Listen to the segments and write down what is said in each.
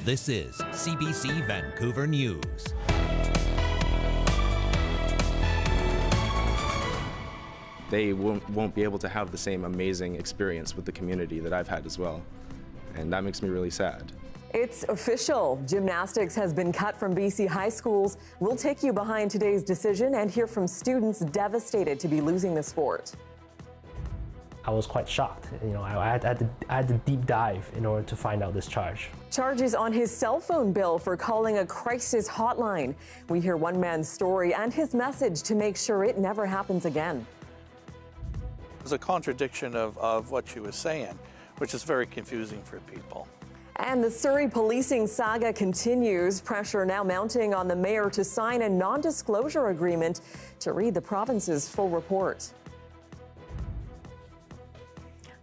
This is CBC Vancouver News. They won't be able to have the same amazing experience with the community that I've had as well. And that makes me really sad. It's official. Gymnastics has been cut from BC high schools. We'll take you behind today's decision and hear from students devastated to be losing the sport. I was quite shocked. I had to deep dive in order to find out this charge. Charges on his cell phone bill for calling a crisis hotline. We hear one man's story and his message to make sure it never happens again. There's a contradiction of what she was saying, which is very confusing for people. And the Surrey policing saga continues. Pressure now mounting on the mayor to sign a non-disclosure agreement. To read the province's full report.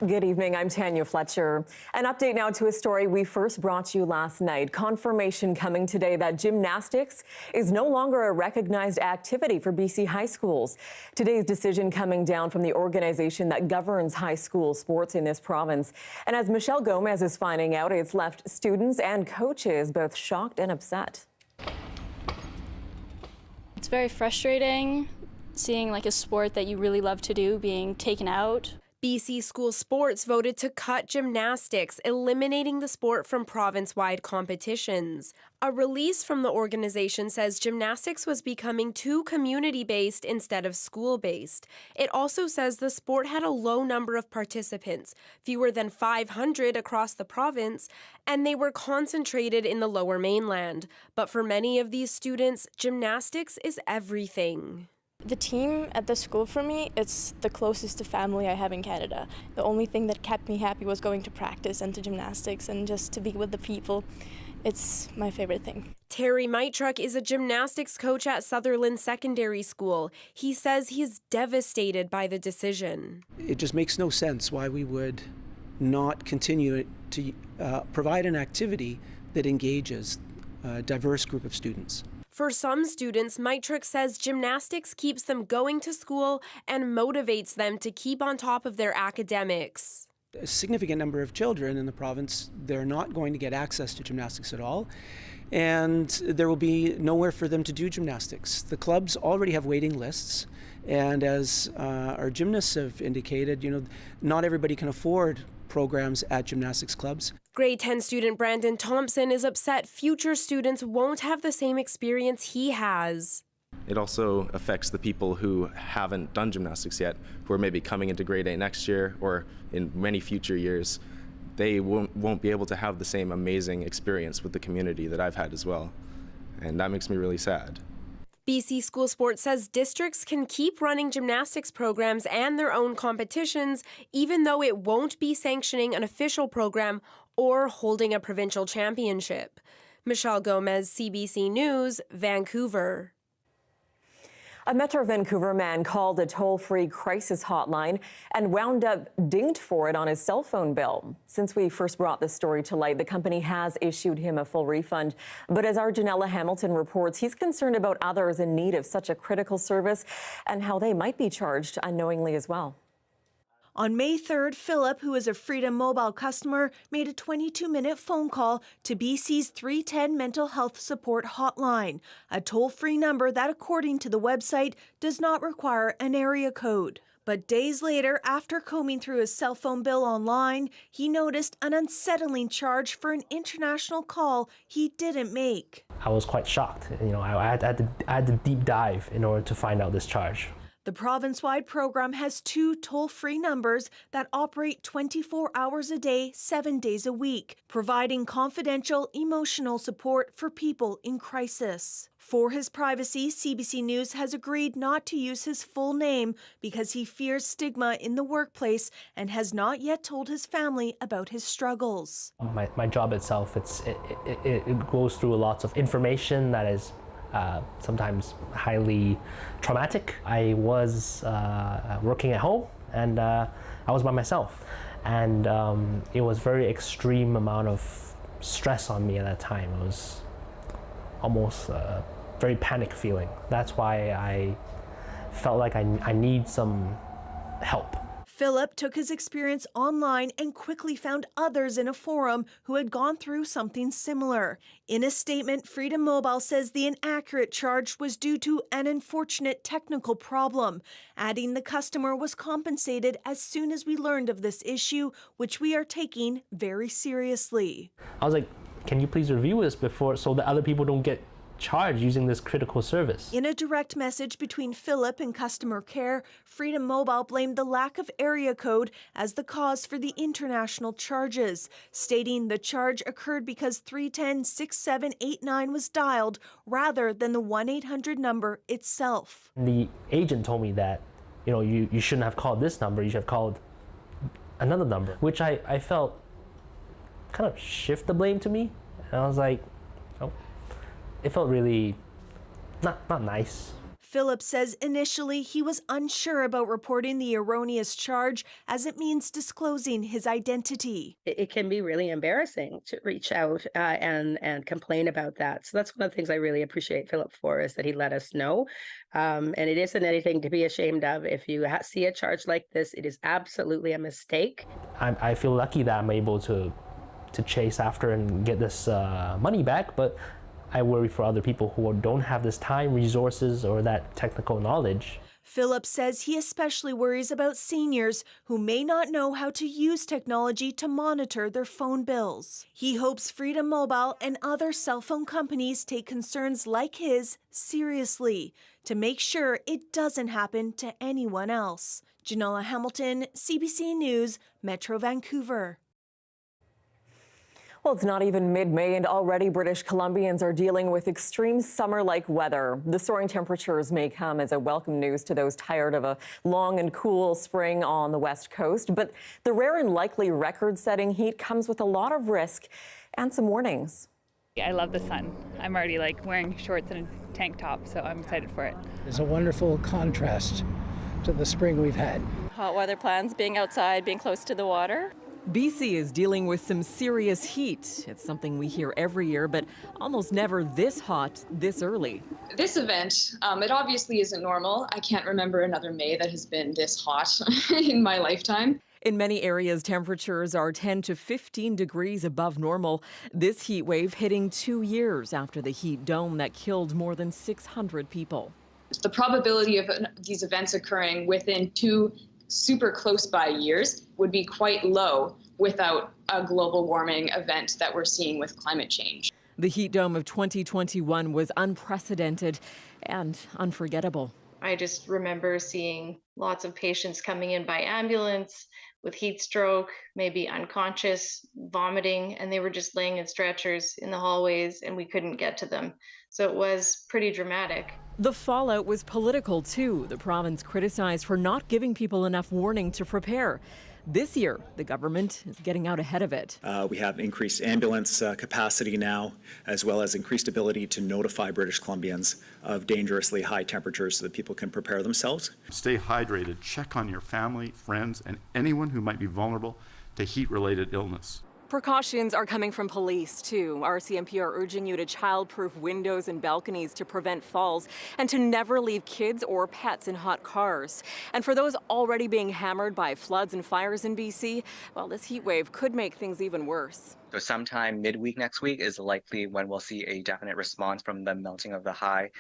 Good evening, I'm Tanya Fletcher. An update now to a story we first brought you last night. Confirmation coming today that gymnastics is no longer a recognized activity for BC high schools. Today's decision coming down from the organization that governs high school sports in this province. And as Michelle Gomez is finding out, it's left students and coaches both shocked and upset. It's very frustrating seeing like a sport that you really love to do being taken out. BC School Sports voted to cut gymnastics, eliminating the sport from province-wide competitions. A release from the organization says gymnastics was becoming too community-based instead of school-based. It also says the sport had a low number of participants, fewer than 500 across the province, and they were concentrated in the Lower Mainland. But for many of these students, gymnastics is everything. The team at the school for me, it's the closest to family I have in Canada. The only thing that kept me happy was going to practice and to gymnastics and just to be with the people. It's my favorite thing. Terry Maitruk is a gymnastics coach at Sutherland Secondary School. He says he's devastated by the decision. It just makes no sense why we would not continue to provide an activity that engages a diverse group of students. For some students, Maitruk says gymnastics keeps them going to school and motivates them to keep on top of their academics. A significant number of children in the province, they're not going to get access to gymnastics at all, and there will be nowhere for them to do gymnastics. The clubs already have waiting lists, and as our gymnasts have indicated, not everybody can afford programs at gymnastics clubs. Grade 10 student Brandon Thompson is upset future students won't have the same experience he has. It also affects the people who haven't done gymnastics yet, who are maybe coming into grade 8 next year or in many future years. They won't be able to have the same amazing experience with the community that I've had as well. And that makes me really sad. BC School Sports says districts can keep running gymnastics programs and their own competitions, even though it won't be sanctioning an official program or holding a provincial championship. Michelle Gomez, CBC News, Vancouver. A Metro Vancouver man called a toll-free crisis hotline and wound up dinged for it on his cell phone bill. Since we first brought this story to light, the company has issued him a full refund. But as our Janella Hamilton reports, he's concerned about others in need of such a critical service and how they might be charged unknowingly as well. On May 3rd, Philip, who is a Freedom Mobile customer, made a 22-minute phone call to BC's 310 Mental Health Support Hotline, a toll-free number that, according to the website, does not require an area code. But days later, after combing through his cell phone bill online, he noticed an unsettling charge for an international call he didn't make. I was quite shocked. I had to deep dive in order to find out this charge. The province-wide program has 2 toll-free numbers that operate 24 hours a day, 7 days a week, providing confidential, emotional support for people in crisis. For his privacy, CBC News has agreed not to use his full name because he fears stigma in the workplace and has not yet told his family about his struggles. My job itself, it goes through lots of information that is sometimes highly traumatic. I was working at home and I was by myself, and it was very extreme amount of stress on me at that time. It was almost a very panic feeling. That's why I felt like I need some help. Philip took his experience online and quickly found others in a forum who had gone through something similar. In a statement, Freedom Mobile says the inaccurate charge was due to an unfortunate technical problem, adding the customer was compensated as soon as we learned of this issue, which we are taking very seriously. I was like, can you please review this before so that other people don't get charged using this critical service? In a direct message between Philip and customer care, Freedom Mobile blamed the lack of area code as the cause for the international charges, stating the charge occurred because 310-6789 was dialed rather than the 1-800 number itself. The agent told me that, you shouldn't have called this number, you should have called another number, which I felt kind of shift the blame to me. And I was like, oh. It felt really not nice. Philip says initially he was unsure about reporting the erroneous charge as it means disclosing his identity. It can be really embarrassing to reach out and complain about that. So that's one of the things I really appreciate Philip for, is that he let us know. And it isn't anything to be ashamed of. If you see a charge like this, it is absolutely a mistake. I feel lucky that I'm able to chase after and get this money back, but I worry for other people who don't have this time, resources, or that technical knowledge. Philip says he especially worries about seniors who may not know how to use technology to monitor their phone bills. He hopes Freedom Mobile and other cell phone companies take concerns like his seriously to make sure it doesn't happen to anyone else. Janella Hamilton, CBC News, Metro Vancouver. Well, it's not even mid-May and already British Columbians are dealing with extreme summer-like weather. The soaring temperatures may come as a welcome news to those tired of a long and cool spring on the West Coast. But the rare and likely record-setting heat comes with a lot of risk and some warnings. I love the sun. I'm already wearing shorts and a tank top, so I'm excited for it. There's a wonderful contrast to the spring we've had. Hot weather plans, being outside, being close to the water. BC is dealing with some serious heat. It's something we hear every year, but almost never this hot this early. This event, it obviously isn't normal. I can't remember another May that has been this hot in my lifetime. In many areas, temperatures are 10 to 15 degrees above normal. This heat wave hitting 2 years after the heat dome that killed more than 600 people. The probability of these events occurring within 2 super close by years would be quite low without a global warming event that we're seeing with climate change. The heat dome of 2021 was unprecedented and unforgettable. I just remember seeing lots of patients coming in by ambulance with heat stroke, maybe unconscious, vomiting, and they were just laying in stretchers in the hallways and we couldn't get to them. So it was pretty dramatic. The fallout was political too. The province criticized for not giving people enough warning to prepare. This year, the government is getting out ahead of it. We have increased ambulance capacity now, as well as increased ability to notify British Columbians of dangerously high temperatures so that people can prepare themselves. Stay hydrated, check on your family, friends, and anyone who might be vulnerable to heat-related illness. Precautions are coming from police, too. RCMP are urging you to child-proof windows and balconies to prevent falls and to never leave kids or pets in hot cars. And for those already being hammered by floods and fires in BC, well, this heat wave could make things even worse. So sometime midweek next week is likely when we'll see a definite response from the melting of the high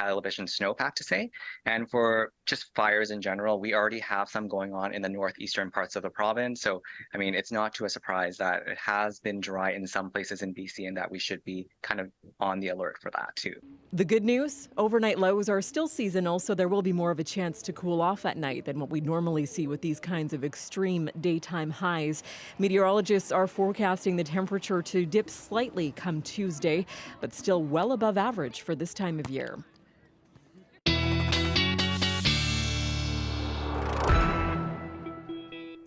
elevation snowpack to say. And for just fires in general, we already have some going on in the northeastern parts of the province. So, I mean, it's not to a surprise that it has been dry in some places in BC and that we should be kind of on the alert for that too. The good news, overnight lows are still seasonal, so there will be more of a chance to cool off at night than what we normally see with these kinds of extreme daytime highs. Meteorologists are forecasting the temperature to dip slightly come Tuesday, but still well above average for this time of year.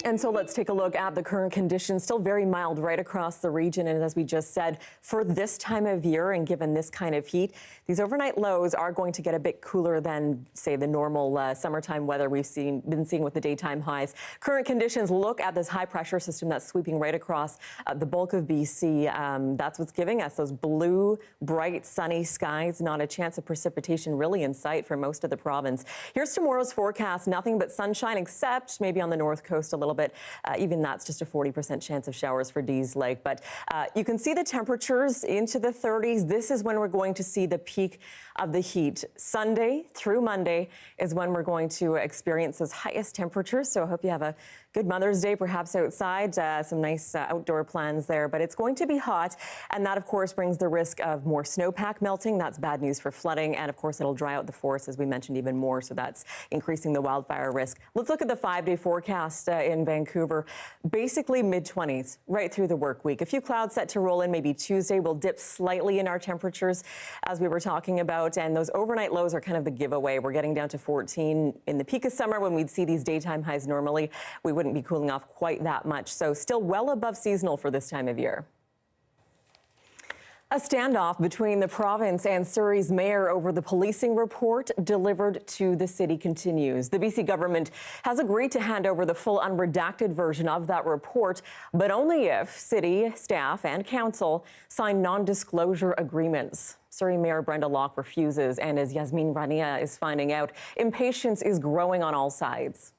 And so let's take a look at the current conditions. Still very mild right across the region. And as we just said, for this time of year and given this kind of heat, these overnight lows are going to get a bit cooler than, say, the normal summertime weather we've been seeing with the daytime highs. Current conditions, look at this high pressure system that's sweeping right across the bulk of BC. That's what's giving us those blue, bright, sunny skies. Not a chance of precipitation really in sight for most of the province. Here's tomorrow's forecast. Nothing but sunshine, except maybe on the north coast a little bit. Even that's just a 40% chance of showers for Dease Lake. But you can see the temperatures into the 30s. This is when we're going to see the peak of the heat. Sunday through Monday is when we're going to experience those highest temperatures. So I hope you have a good Mother's Day, perhaps outside, some nice outdoor plans there. But it's going to be hot, and that, of course, brings the risk of more snowpack melting. That's bad news for flooding, and, of course, it'll dry out the forest, as we mentioned, even more, so that's increasing the wildfire risk. Let's look at the 5-day forecast in Vancouver. Basically mid-20s right through the work week. A few clouds set to roll in maybe Tuesday. We'll dip slightly in our temperatures, as we were talking about, and those overnight lows are kind of the giveaway. We're getting down to 14 in the peak of summer when we'd see these daytime highs normally. We wouldn't be cooling off quite that much, so still well above seasonal for this time of year. A standoff between the province and Surrey's mayor over the policing report delivered to the city continues. The BC government has agreed to hand over the full unredacted version of that report, but only if city staff and council sign non-disclosure agreements. Surrey Mayor Brenda Locke refuses, and as Yasmin Rania is finding out, impatience is growing on all sides.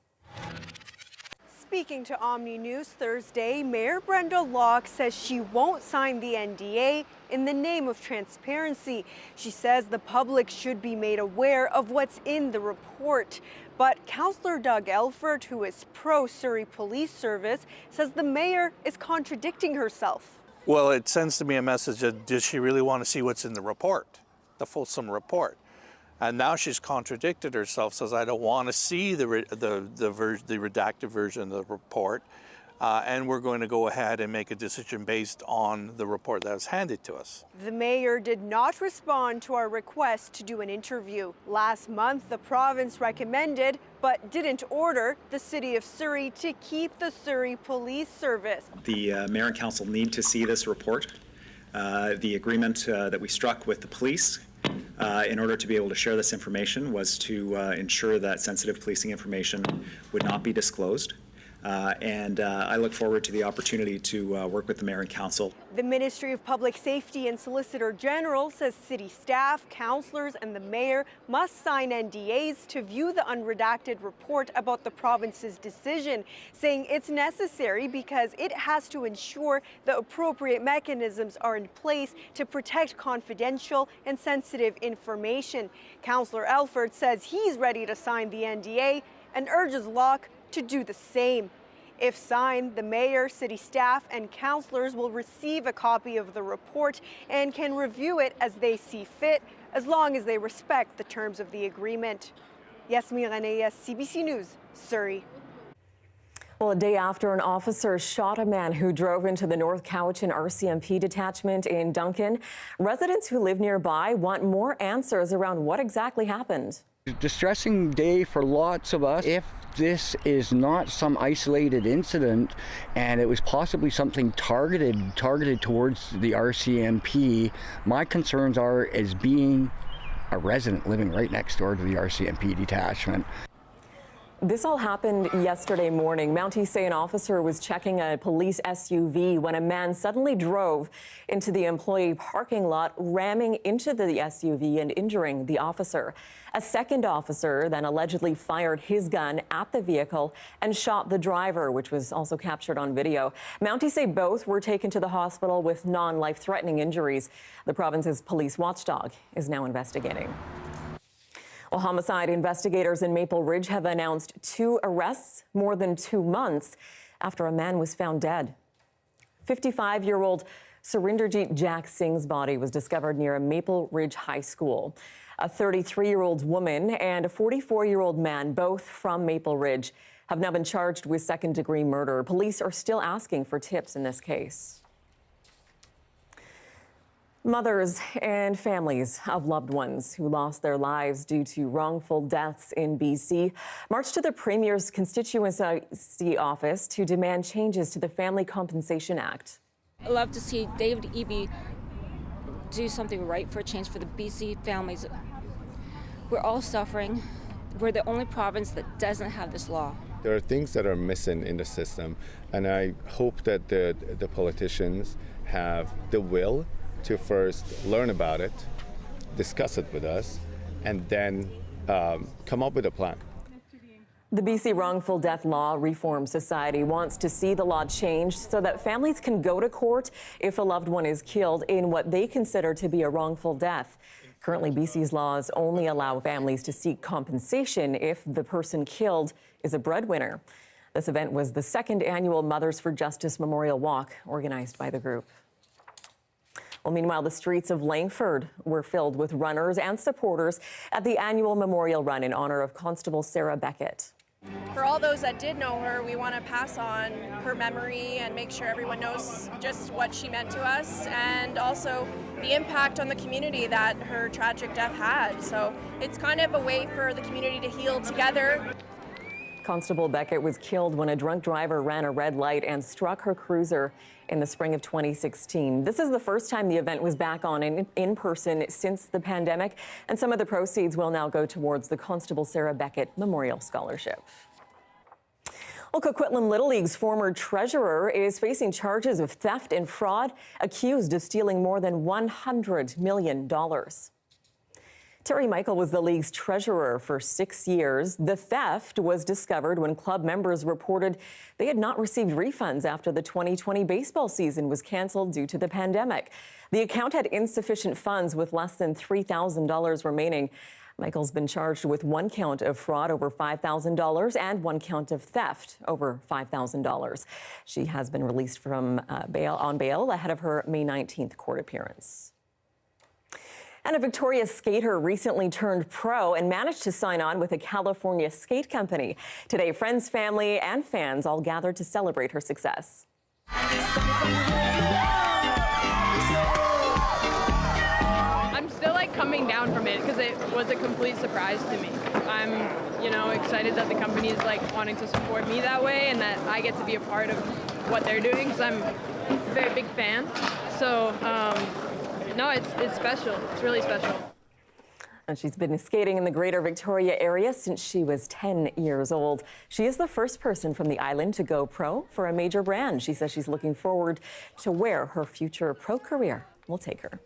Speaking to Omni News Thursday, Mayor Brenda Locke says she won't sign the NDA in the name of transparency. She says the public should be made aware of what's in the report. But Councillor Doug Elford, who is pro-Surrey Police Service, says the mayor is contradicting herself. Well, it sends to me a message that does she really want to see what's in the report, the fulsome report? And now she's contradicted herself, says I don't want to see the redacted version of the report, and we're going to go ahead and make a decision based on the report that was handed to us. The mayor did not respond to our request to do an interview. Last month, the province recommended, but didn't order, the city of Surrey to keep the Surrey Police Service. The mayor and council need to see this report. The agreement that we struck with the police in order to be able to share this information was to ensure that sensitive policing information would not be disclosed. And I look forward to the opportunity to work with the mayor and council. The Ministry of Public Safety and Solicitor General says city staff, councillors and the mayor must sign NDAs to view the unredacted report about the province's decision, saying it's necessary because it has to ensure the appropriate mechanisms are in place to protect confidential and sensitive information. Councillor Elford says he's ready to sign the NDA and urges Locke to do the same. If signed, the mayor, city staff, and councillors will receive a copy of the report and can review it as they see fit, as long as they respect the terms of the agreement. Yasmin Rania, CBC News, Surrey. Well, a day after an officer shot a man who drove into the North Cowichan RCMP detachment in Duncan, residents who live nearby want more answers around what exactly happened. Distressing day for lots of us. If this is not some isolated incident and it was possibly something targeted towards the RCMP, my concerns are as being a resident living right next door to the RCMP detachment. This all happened yesterday morning. Mounties say an officer was checking a police SUV when a man suddenly drove into the employee parking lot, ramming into the SUV and injuring the officer. A second officer then allegedly fired his gun at the vehicle and shot the driver, which was also captured on video. Mounties say both were taken to the hospital with non-life-threatening injuries. The province's police watchdog is now investigating. Well, homicide investigators in Maple Ridge have announced 2 arrests more than 2 months after a man was found dead. 55-year-old Surinderjeet Jack Singh's body was discovered near a Maple Ridge High School. A 33-year-old woman and a 44-year-old man, both from Maple Ridge, have now been charged with second-degree murder. Police are still asking for tips in this case. Mothers and families of loved ones who lost their lives due to wrongful deaths in BC marched to the Premier's constituency office to demand changes to the Family Compensation Act. I love to see David Eby do something right for a change for the BC families. We're all suffering. We're the only province that doesn't have this law. There are things that are missing in the system, and I hope that the politicians have the will to first learn about it, discuss it with us, and then come up with a plan. The BC Wrongful Death Law Reform Society wants to see the law changed so that families can go to court if a loved one is killed in what they consider to be a wrongful death. Currently, BC's laws only allow families to seek compensation if the person killed is a breadwinner. This event was the second annual Mothers for Justice Memorial Walk organized by the group. Well, meanwhile, the streets of Langford were filled with runners and supporters at the annual memorial run in honor of Constable Sarah Beckett. For all those that did know her, we want to pass on her memory and make sure everyone knows just what she meant to us, and also the impact on the community that her tragic death had. So it's kind of a way for the community to heal together. Constable Beckett was killed when a drunk driver ran a red light and struck her cruiser in the spring of 2016. This is the first time the event was back on in person since the pandemic, and some of the proceeds will now go towards the Constable Sarah Beckett Memorial Scholarship. Well, Coquitlam Little League's former treasurer is facing charges of theft and fraud, accused of stealing more than $100 million. Terry Michael was the league's treasurer for 6 years. The theft was discovered when club members reported they had not received refunds after the 2020 baseball season was canceled due to the pandemic. The account had insufficient funds with less than $3,000 remaining. Michael's been charged with one count of fraud over $5,000 and one count of theft over $5,000. She has been released from on bail ahead of her May 19th court appearance. And a Victoria skater recently turned pro and managed to sign on with a California skate company. Today, friends, family, and fans all gathered to celebrate her success. I'm still coming down from it because it was a complete surprise to me. I'm, excited that the company is wanting to support me that way and that I get to be a part of what they're doing because I'm a very big fan. So, no, it's special. It's really special. And she's been skating in the Greater Victoria area since she was 10 years old. She is the first person from the island to go pro for a major brand. She says she's looking forward to where her future pro career will take her.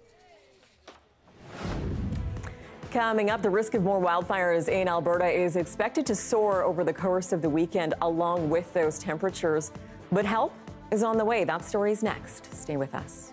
Coming up, the risk of more wildfires in Alberta is expected to soar over the course of the weekend along with those temperatures. But help is on the way. That story's next. Stay with us.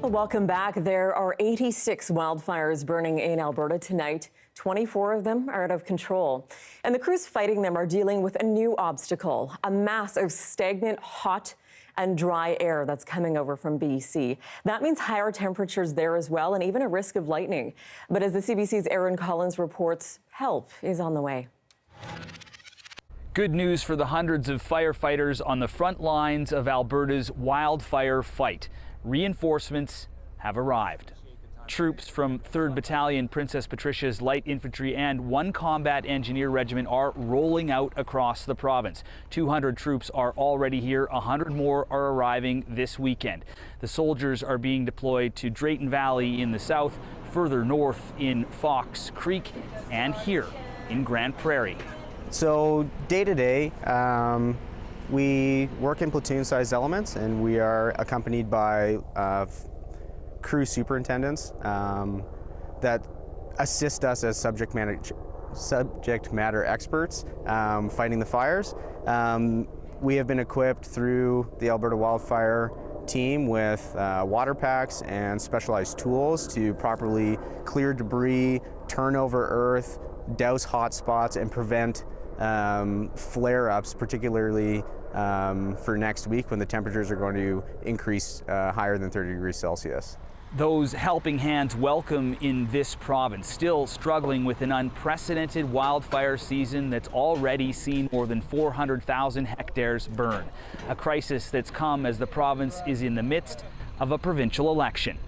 Welcome back. There are 86 wildfires burning in Alberta tonight. 24 of them are out of control. And the crews fighting them are dealing with a new obstacle, a mass of stagnant, hot and dry air that's coming over from BC. That means higher temperatures there as well, and even a risk of lightning. But as the CBC's Aaron Collins reports, help is on the way. Good news for the hundreds of firefighters on the front lines of Alberta's wildfire fight. Reinforcements have arrived. Troops from 3rd Battalion Princess Patricia's Light Infantry and 1 Combat Engineer Regiment are rolling out across the province. 200 troops are already here. 100 more are arriving this weekend. The soldiers are being deployed to Drayton Valley in the south, further north in Fox Creek, and here in Grand Prairie. So day to day, we work in platoon-sized elements, and we are accompanied by crew superintendents that assist us as subject matter experts fighting the fires. We have been equipped through the Alberta Wildfire team with water packs and specialized tools to properly clear debris, turn over earth, douse hot spots, and prevent flare-ups, particularly for next week when the temperatures are going to increase higher than 30 degrees Celsius. Those helping hands welcome in this province, still struggling with an unprecedented wildfire season that's already seen more than 400,000 hectares burn. A crisis that's come as the province is in the midst of a provincial election,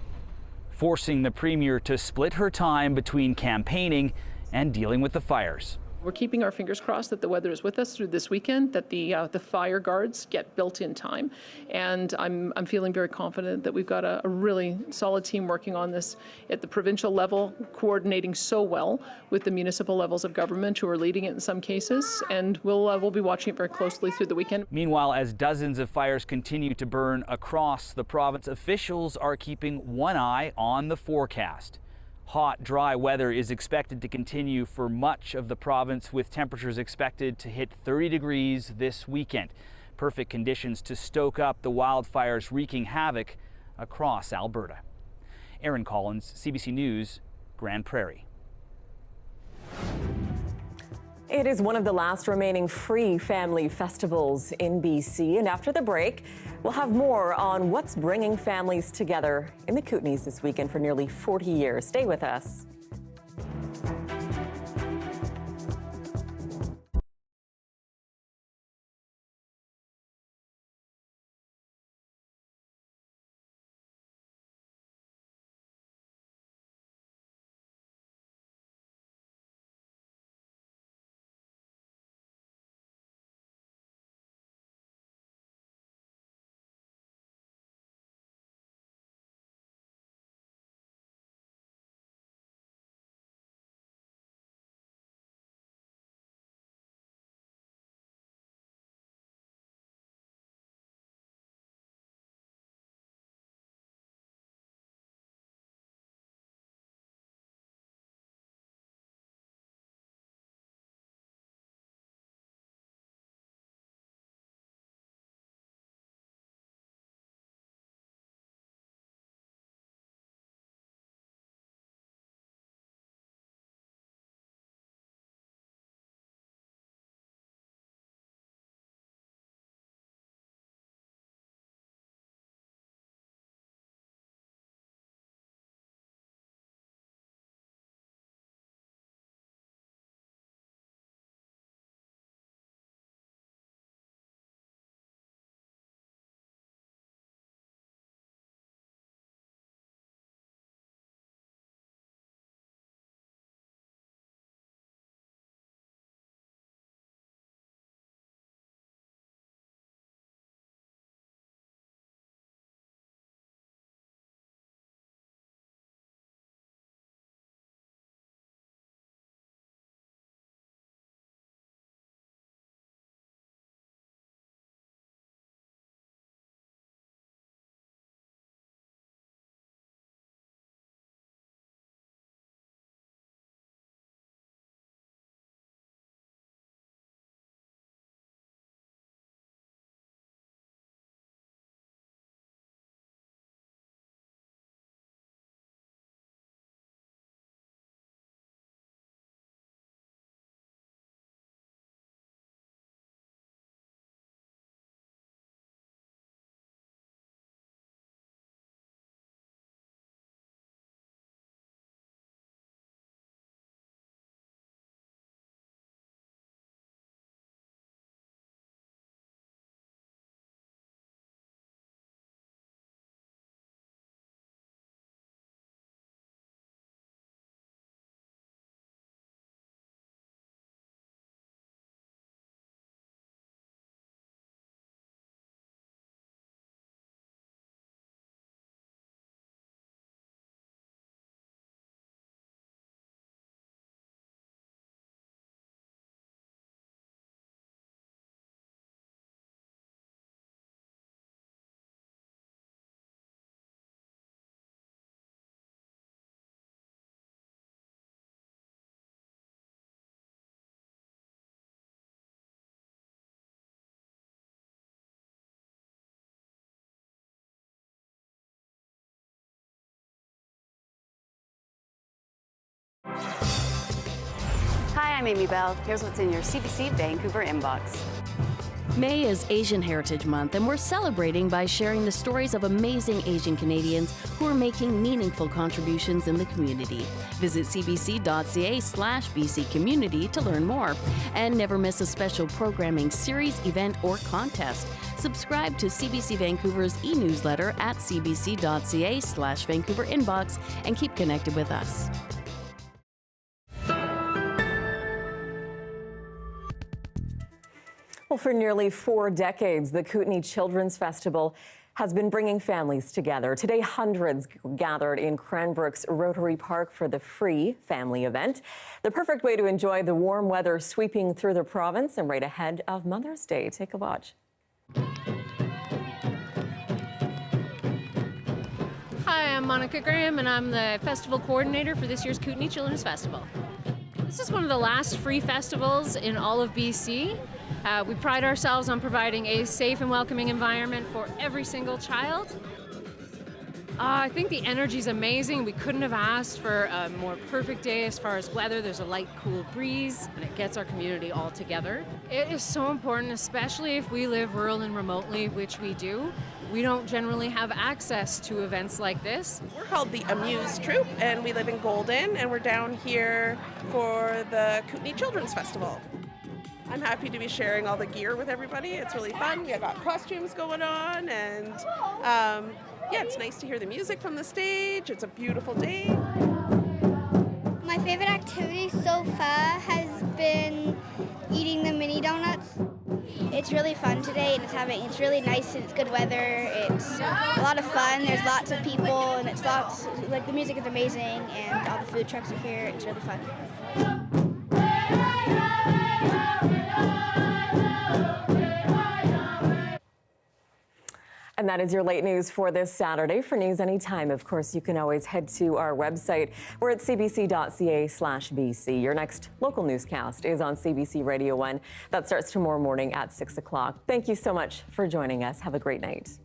forcing the Premier to split her time between campaigning and dealing with the fires. We're keeping our fingers crossed that the weather is with us through this weekend, that the fire guards get built in time, and I'm feeling very confident that we've got a really solid team working on this at the provincial level, coordinating so well with the municipal levels of government who are leading it in some cases, and we'll be watching it very closely through the weekend. Meanwhile, as dozens of fires continue to burn across the province, officials are keeping one eye on the forecast. Hot, dry weather is expected to continue for much of the province, with temperatures expected to hit 30 degrees this weekend. Perfect conditions to stoke up the wildfires wreaking havoc across Alberta. Aaron Collins, CBC News, Grand Prairie. It is one of the last remaining free family festivals in BC, and after the break, we'll have more on what's bringing families together in the Kootenays this weekend for nearly 40 years. Stay with us. Hi, I'm Amy Bell. Here's what's in your CBC Vancouver inbox. May is Asian Heritage Month, and we're celebrating by sharing the stories of amazing Asian Canadians who are making meaningful contributions in the community. Visit cbc.ca/BC Community to learn more. And never miss a special programming series, event, or contest. Subscribe to CBC Vancouver's e-newsletter at cbc.ca/Vancouver inbox and keep connected with us. Well, for nearly 4 decades, the Kootenai Children's Festival has been bringing families together. Today, hundreds gathered in Cranbrook's Rotary Park for the free family event. The perfect way to enjoy the warm weather sweeping through the province and right ahead of Mother's Day. Take a watch. Hi, I'm Monica Graham, and I'm the festival coordinator for this year's Kootenai Children's Festival. This is one of the last free festivals in all of BC. We pride ourselves on providing a safe and welcoming environment for every single child. I think the energy is amazing. We couldn't have asked for a more perfect day as far as weather. There's a light, cool breeze, and it gets our community all together. It is so important, especially if we live rural and remotely, which we do. We don't generally have access to events like this. We're called the Amuse Troupe, and we live in Golden, and we're down here for the Kootenai Children's Festival. I'm happy to be sharing all the gear with everybody. It's really fun. We've got costumes going on, and yeah, it's nice to hear the music from the stage. It's a beautiful day. My favorite activity so far has been eating the mini donuts. It's really fun today, and it's really nice, and it's good weather. It's a lot of fun. There's lots of people, and it's lots, like, the music is amazing, and all the food trucks are here. It's really fun. And that is your late news for this Saturday. For news anytime, of course, you can always head to our website. We're at cbc.ca/BC. Your next local newscast is on CBC Radio 1. That starts tomorrow morning at 6 o'clock. Thank you so much for joining us. Have a great night.